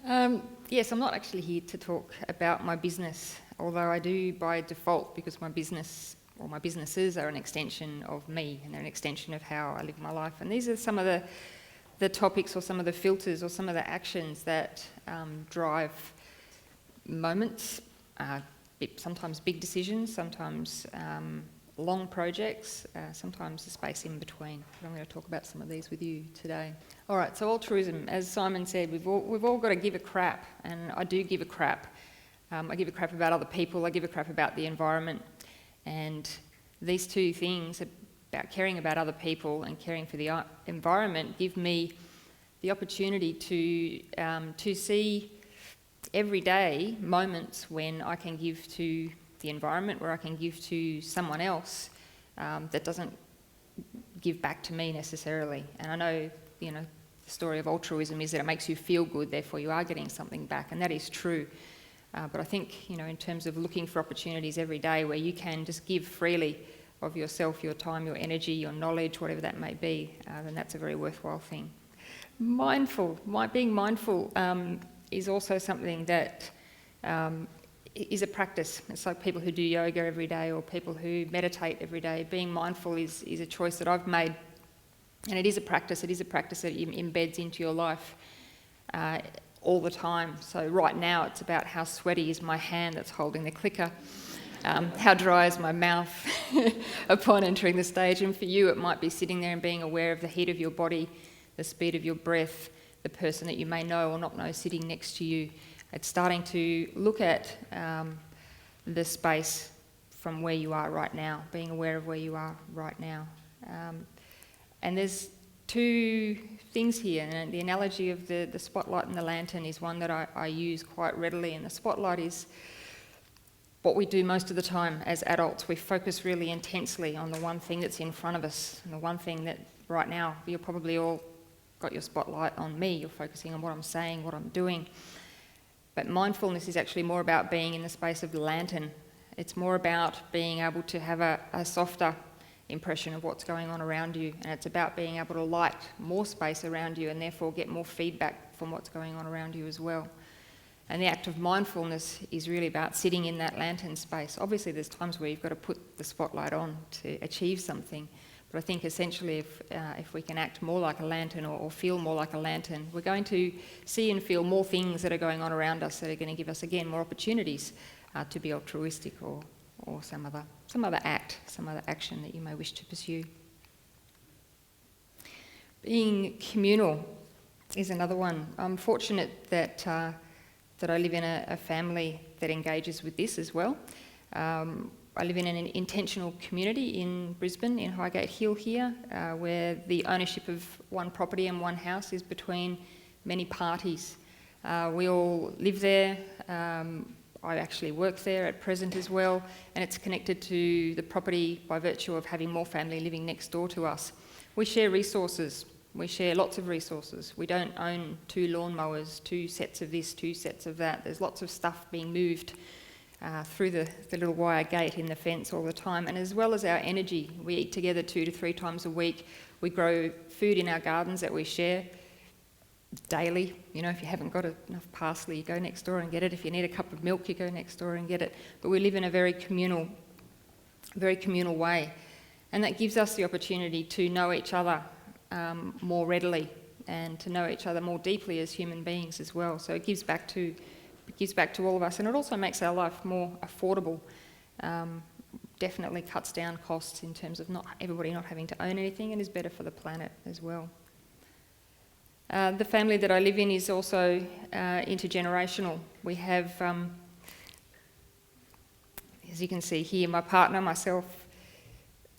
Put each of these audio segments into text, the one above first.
Yes, I'm not actually here to talk about my business, although I do by default, because my business or my businesses are an extension of me and they're an extension of how I live my life. And these are some of the topics or some of the filters or some of the actions that drive moments, sometimes big decisions, sometimes long projects, sometimes the space in between. But I'm going to talk about some of these with you today. All right, so altruism, as Simon said, we've all got to give a crap, and I do give a crap. I give a crap about other people, I give a crap about the environment, and these two things about caring about other people and caring for the environment give me the opportunity to see every day moments when I can give to the environment, where I can give to someone else that doesn't give back to me necessarily. And I know, the story of altruism is that it makes you feel good, therefore you are getting something back, and that is true. But I think, in terms of looking for opportunities every day where you can just give freely of yourself, your time, your energy, your knowledge, whatever that may be, then that's a very worthwhile thing. Being mindful is also something that is a practice. It's like people who do yoga every day or people who meditate every day. Being mindful is a choice that I've made, and it is a practice. It is a practice that embeds into your life all the time. So right now it's about how sweaty is my hand that's holding the clicker, how dry is my mouth upon entering the stage, and for you it might be sitting there and being aware of the heat of your body, the speed of your breath, the person that you may know or not know sitting next to you. It's starting to look at the space from where you are right now, being aware of where you are right now. And there's two things here, and the analogy of the spotlight and the lantern is one that I use quite readily, and the spotlight is what we do most of the time as adults. We focus really intensely on the one thing that's in front of us, and the one thing that right now, you're probably all got your spotlight on me, you're focusing on what I'm saying, what I'm doing. But mindfulness is actually more about being in the space of the lantern. It's more about being able to have a softer impression of what's going on around you, and it's about being able to light more space around you and therefore get more feedback from what's going on around you as well. And the act of mindfulness is really about sitting in that lantern space. Obviously there's times where you've got to put the spotlight on to achieve something, but I think essentially if we can act more like a lantern or feel more like a lantern, we're going to see and feel more things that are going on around us that are going to give us, again, more opportunities to be altruistic or some other action that you may wish to pursue. Being communal is another one. I'm fortunate that I live in a family that engages with this as well. I live in an intentional community in Brisbane, in Highgate Hill here, where the ownership of one property and one house is between many parties. We all live there. I actually work there at present as well, and it's connected to the property by virtue of having more family living next door to us. We share resources. We share lots of resources. We don't own 2 lawnmowers, 2 sets of this, 2 sets of that. There's lots of stuff being moved through the little wire gate in the fence all the time, and as well as our energy. We eat together 2 to 3 times a week. We grow food in our gardens that we share daily. If you haven't got enough parsley, you go next door and get it. If you need a cup of milk, you go next door and get it. But we live in a very communal way, and that gives us the opportunity to know each other more readily and to know each other more deeply as human beings as well. So it gives back to all of us, and it also makes our life more affordable. Definitely cuts down costs in terms of everybody not having to own anything, and is better for the planet as well. The family that I live in is also intergenerational. We have, as you can see here, my partner, myself,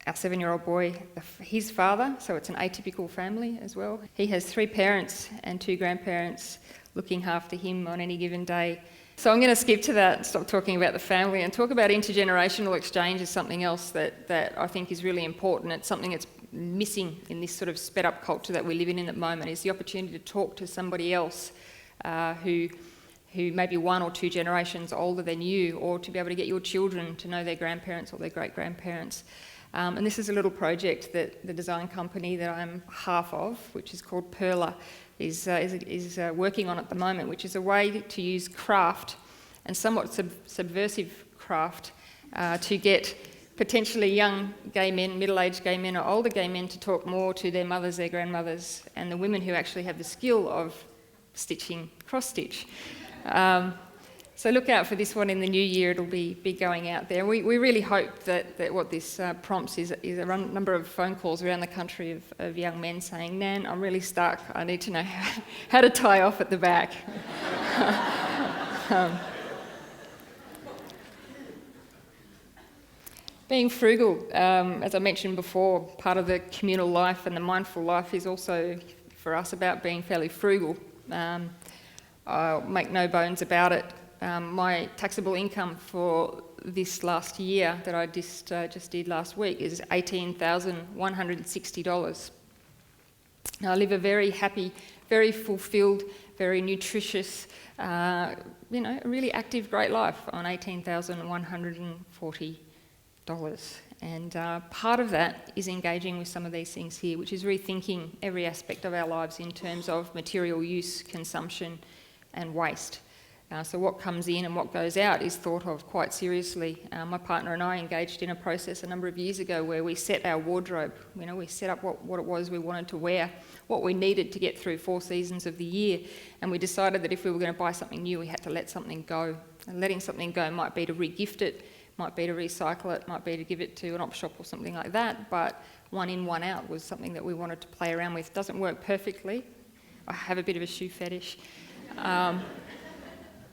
our 7-year-old boy, his father, so it's an atypical family as well. He has 3 parents and 2 grandparents looking after him on any given day. So I'm going to skip to that, stop talking about the family, and talk about intergenerational exchange as something else that I think is really important. It's something that's missing in this sort of sped up culture that we live in at the moment, is the opportunity to talk to somebody else who may be 1 or 2 generations older than you, or to be able to get your children to know their grandparents or their great-grandparents. And this is a little project that the design company that I'm half of, which is called Perla, is working on at the moment, which is a way to use craft and somewhat subversive craft to get potentially young gay men, middle-aged gay men or older gay men to talk more to their mothers, their grandmothers, and the women who actually have the skill of stitching cross-stitch. So look out for this one in the new year. It'll be going out there. We really hope that what this prompts is a number of phone calls around the country of young men saying, "Nan, I'm really stuck. I need to know how to tie off at the back." Being frugal, as I mentioned before, part of the communal life and the mindful life is also for us about being fairly frugal. I'll make no bones about it. My taxable income for this last year that I just did last week is $18,160. Now, I live a very happy, very fulfilled, very nutritious, a really active, great life on $18,140. And part of that is engaging with some of these things here, which is rethinking every aspect of our lives in terms of material use, consumption and waste. So what comes in and what goes out is thought of quite seriously. My partner and I engaged in a process a number of years ago where we set our wardrobe. We set up what it was we wanted to wear, what we needed to get through 4 seasons of the year, and we decided that if we were going to buy something new, we had to let something go. And letting something go might be to re-gift it, might be to recycle it, might be to give it to an op shop or something like that, but one in, one out was something that we wanted to play around with. Doesn't work perfectly. I have a bit of a shoe fetish.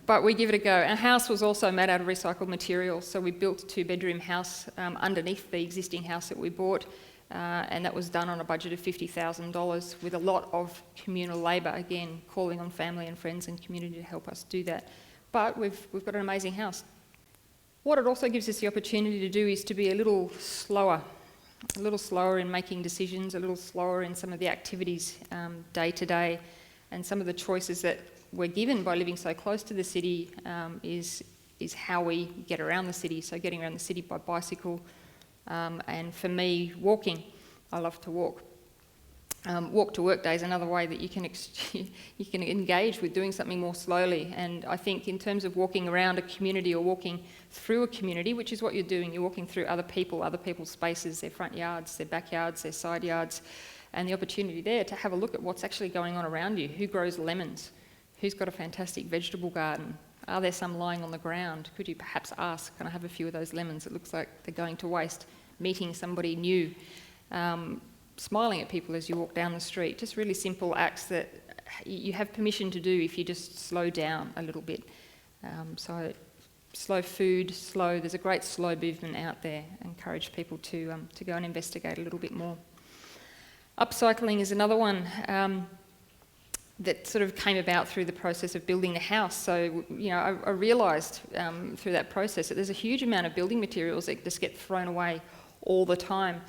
But we give it a go. Our house was also made out of recycled materials, so we built a 2-bedroom house underneath the existing house that we bought, and that was done on a budget of $50,000 with a lot of communal labour, again, calling on family and friends and community to help us do that. But we've got an amazing house. What it also gives us the opportunity to do is to be a little slower in making decisions, a little slower in some of the activities day to day, and some of the choices that we're given by living so close to the city is how we get around the city. So getting around the city by bicycle, and for me, walking. I love to walk. Walk to work day is another way that you can engage with doing something more slowly. And I think in terms of walking around a community or walking through a community, which is what you're doing, you're walking through other people's spaces, their front yards, their backyards, their side yards, and the opportunity there to have a look at what's actually going on around you. Who grows lemons? Who's got a fantastic vegetable garden? Are there some lying on the ground? Could you perhaps ask, can I have a few of those lemons? It looks like they're going to waste. Meeting somebody new. Smiling at people as you walk down the street. Just really simple acts that you have permission to do if you just slow down a little bit. So slow food, there's a great slow movement out there. I encourage people to go and investigate a little bit more. Upcycling is another one that sort of came about through the process of building the house. So, I realised through that process that there's a huge amount of building materials that just get thrown away all the time.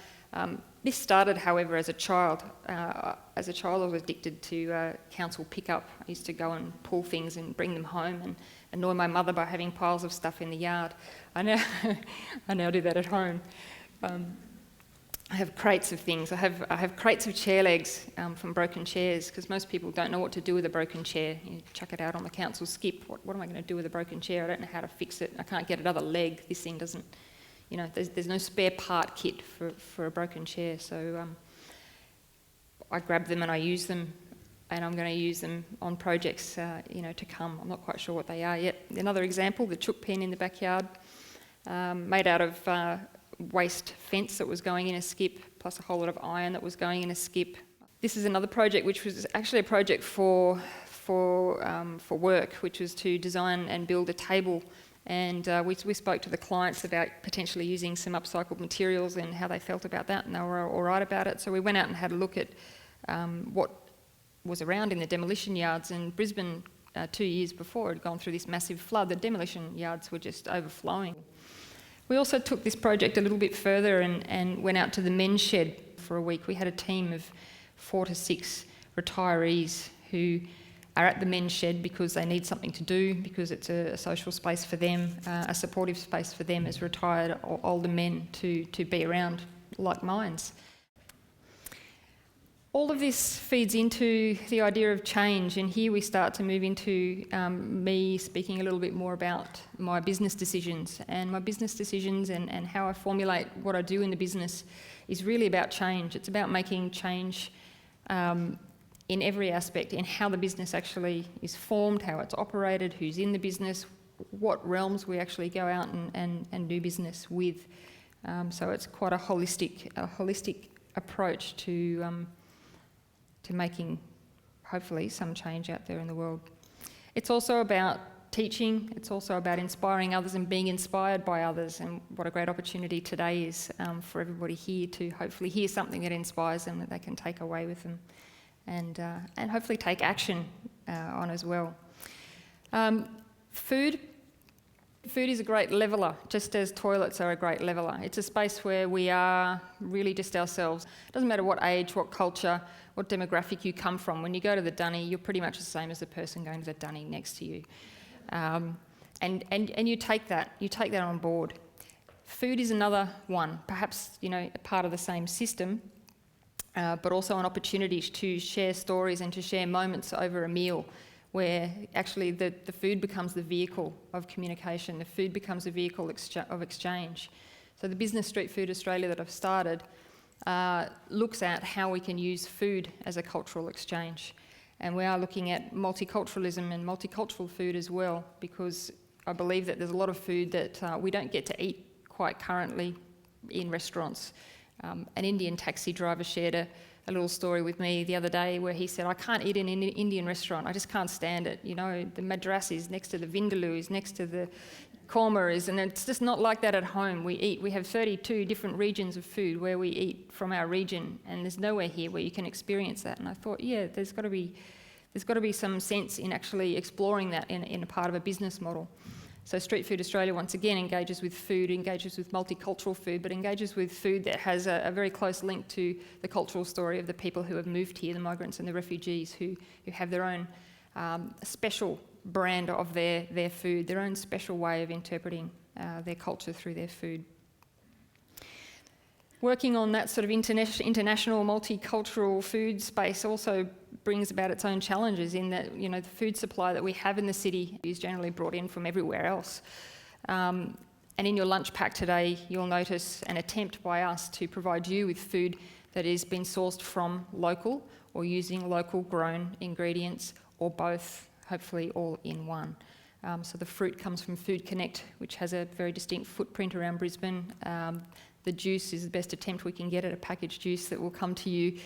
This started, however, as a child. As a child, I was addicted to council pickup. I used to go and pull things and bring them home and annoy my mother by having piles of stuff in the yard. I now do that at home. I have crates of things. I have crates of chair legs from broken chairs, because most people don't know what to do with a broken chair. You chuck it out on the council skip. What am I going to do with a broken chair? I don't know how to fix it. I can't get another leg. This thing doesn't, there's no spare part kit for a broken chair. So I grab them and I use them, and I'm going to use them on projects, to come. I'm not quite sure what they are yet. Another example, the chook pen in the backyard, made out of waste fence that was going in a skip, plus a whole lot of iron that was going in a skip. This is another project which was actually a project for work, which was to design and build a table. And we spoke to the clients about potentially using some upcycled materials and how they felt about that, and they were all right about it. So we went out and had a look at what was around in the demolition yards. And Brisbane, 2 years before, had gone through this massive flood. The demolition yards were just overflowing. We also took this project a little bit further and went out to the men's shed for a week. We had a team of 4 to 6 retirees who are at the men's shed because they need something to do, because it's a social space for them, a supportive space for them as retired older men to be around like minds. All of this feeds into the idea of change, and here we start to move into me speaking a little bit more about my business decisions. And my business decisions and how I formulate what I do in the business is really about change. It's about making change in every aspect, in how the business actually is formed, how it's operated, who's in the business, what realms we actually go out and do business with. So it's quite a holistic approach to making, hopefully, some change out there in the world. It's also about teaching. It's also about inspiring others and being inspired by others. And what a great opportunity today is for everybody here to hopefully hear something that inspires them that they can take away with them and hopefully take action on as well. Food is a great leveller, just as toilets are a great leveller. It's a space where we are really just ourselves. It doesn't matter what age, what culture, what demographic you come from. When you go to the dunny, you're pretty much the same as the person going to the dunny next to you. And you take that on board. Food is another one, perhaps, a part of the same system, but also an opportunity to share stories and to share moments over a meal, where actually the food becomes the vehicle of communication, the food becomes the vehicle of exchange. So the business Street Food Australia that I've started looks at how we can use food as a cultural exchange. And we are looking at multiculturalism and multicultural food as well, because I believe that there's a lot of food that we don't get to eat quite currently in restaurants. An Indian taxi driver shared a little story with me the other day where he said, I can't eat in an Indian restaurant, I just can't stand it. The Madras is next to the Vindaloo, is next to the Korma is, and it's just not like that at home. We have 32 different regions of food where we eat from our region, and there's nowhere here where you can experience that. And I thought, there's got to be some sense in actually exploring that in a part of a business model. So Street Food Australia, once again, engages with food, engages with multicultural food, but engages with food that has a very close link to the cultural story of the people who have moved here, the migrants and the refugees, who have their own special brand of their food, their own special way of interpreting their culture through their food. Working on that sort of international multicultural food space also brings about its own challenges, in that the food supply that we have in the city is generally brought in from everywhere else. And in your lunch pack today, you'll notice an attempt by us to provide you with food that has been sourced from local or using local grown ingredients, or both, hopefully all in one. So the fruit comes from Food Connect, which has a very distinct footprint around Brisbane. The juice is the best attempt we can get at a packaged juice that will come to you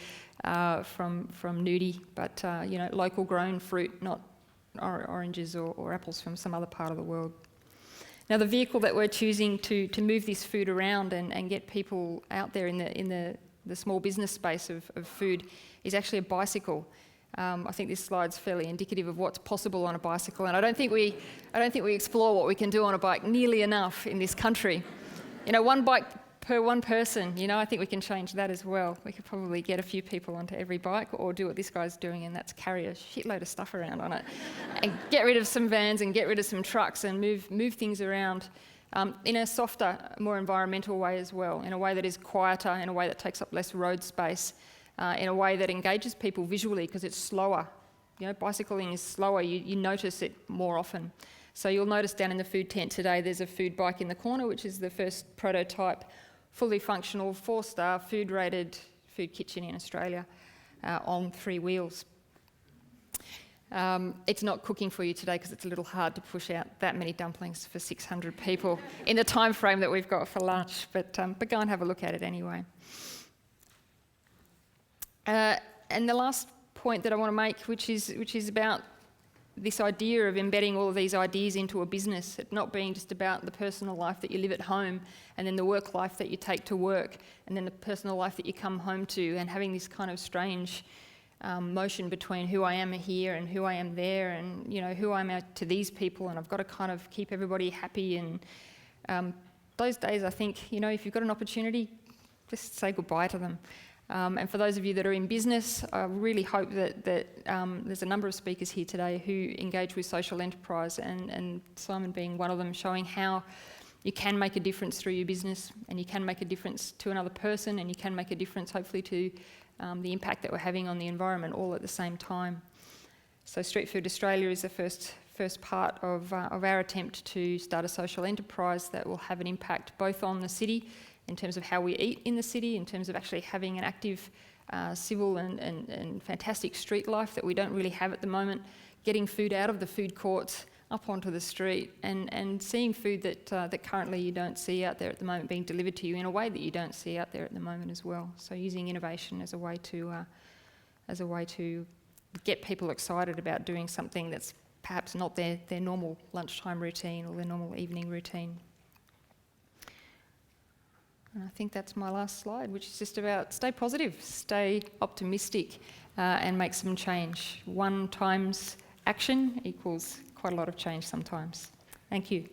from Nudie, but local grown fruit, not oranges or apples from some other part of the world. Now, the vehicle that we're choosing to move this food around and get people out there in the small business space of food is actually a bicycle. I think this slide's fairly indicative of what's possible on a bicycle, and I don't think we explore what we can do on a bike nearly enough in this country. One bike per one person, I think we can change that as well. We could probably get a few people onto every bike, or do what this guy's doing, and that's carry a shitload of stuff around on it and get rid of some vans and get rid of some trucks and move things around in a softer, more environmental way as well, in a way that is quieter, in a way that takes up less road space, in a way that engages people visually because it's slower. Bicycling is slower, you notice it more often. So you'll notice down in the food tent today, there's a food bike in the corner, which is the first prototype, fully functional, 4-star, food-rated food kitchen in Australia on 3 wheels. It's not cooking for you today because it's a little hard to push out that many dumplings for 600 people in the time frame that we've got for lunch, but go and have a look at it anyway. And the last point that I want to make, which is about this idea of embedding all of these ideas into a business, it not being just about the personal life that you live at home and then the work life that you take to work and then the personal life that you come home to, and having this kind of strange motion between who I am here and who I am there, and who I am to these people, and I've got to kind of keep everybody happy. And those days, I think, if you've got an opportunity, just say goodbye to them. And for those of you that are in business, I really hope that there's a number of speakers here today who engage with social enterprise, and Simon being one of them, showing how you can make a difference through your business, and you can make a difference to another person, and you can make a difference hopefully to the impact that we're having on the environment all at the same time. So Street Food Australia is the first part of our attempt to start a social enterprise that will have an impact both on the city in terms of how we eat in the city, in terms of actually having an active civil and fantastic street life that we don't really have at the moment, getting food out of the food courts up onto the street, and seeing food that currently you don't see out there at the moment being delivered to you in a way that you don't see out there at the moment as well. So using innovation as a way to get people excited about doing something that's perhaps not their normal lunchtime routine or their normal evening routine. And I think that's my last slide, which is just about stay positive, stay optimistic, and make some change. 1 times action equals quite a lot of change sometimes. Thank you.